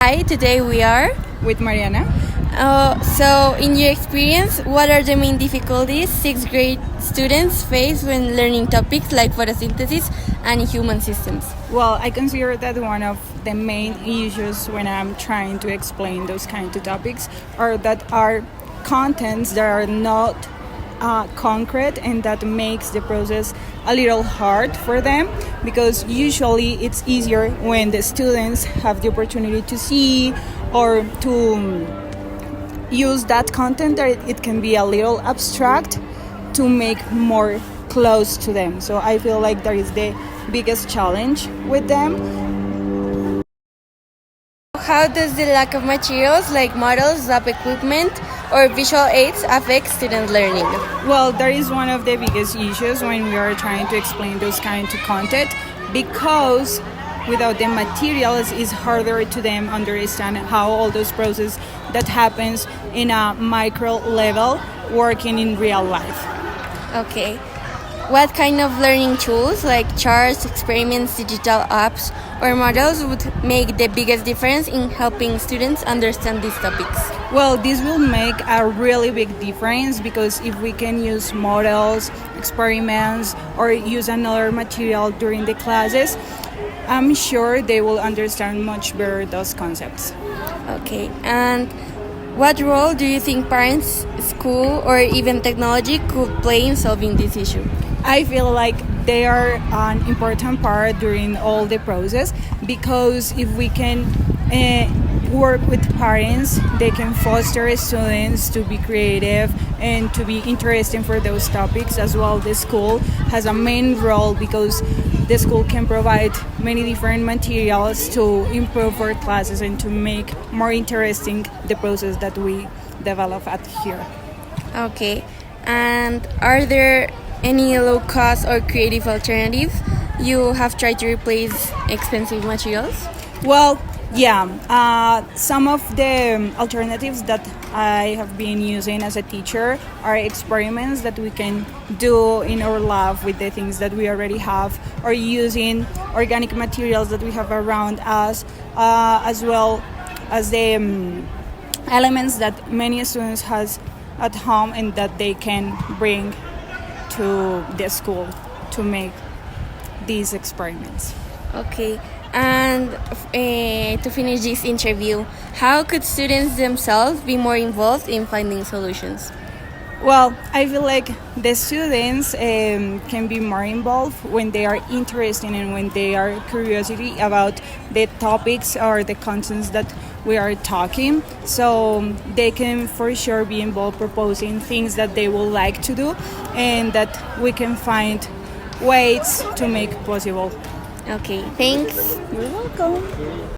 Hi, today we are. With Mariana. So, in your experience, what are the main difficulties sixth grade students face when learning topics like photosynthesis and human systems? Well, I consider that one of the main issues when I'm trying to explain those kind of topics are that are contents that are not concrete, and that makes the process a little hard for them, because usually it's easier when the students have the opportunity to see or to use that content that it can be a little abstract to make more close to them. So I feel like that is the biggest challenge with them. How does the lack of materials like models, lab equipment, or visual aids affect student learning? Well, that is one of the biggest issues when we are trying to explain those kind of content, because without the materials it's harder to them understand how all those process that happens in a micro level working in real life. Okay. What kind of learning tools like charts, experiments, digital apps, or models would make the biggest difference in helping students understand these topics? Well, this will make a really big difference, because if we can use models, experiments, or use another material during the classes, I'm sure they will understand much better those concepts. Okay, and what role do you think parents, school, or even technology could play in solving this issue? I feel like they are an important part during all the process, because if we can work with parents, they can foster students to be creative and to be interested for those topics. As well, the school has a main role, because the school can provide many different materials to improve our classes and to make more interesting the process that we develop at here. Okay, and are there any low cost or creative alternatives you have tried to replace expensive materials? Well, yeah, some of the alternatives that I have been using as a teacher are experiments that we can do in our lab with the things that we already have, or using organic materials that we have around us, as well as the elements that many students has at home and that they can bring to the school to make these experiments. Okay, and to finish this interview, how could students themselves be more involved in finding solutions? Well, I feel like the students can be more involved when they are interested and when they are curiosity about the topics or the contents that we are talking. So they can for sure be involved proposing things that they would like to do, and that we can find ways to make possible. Okay, thanks. You're welcome.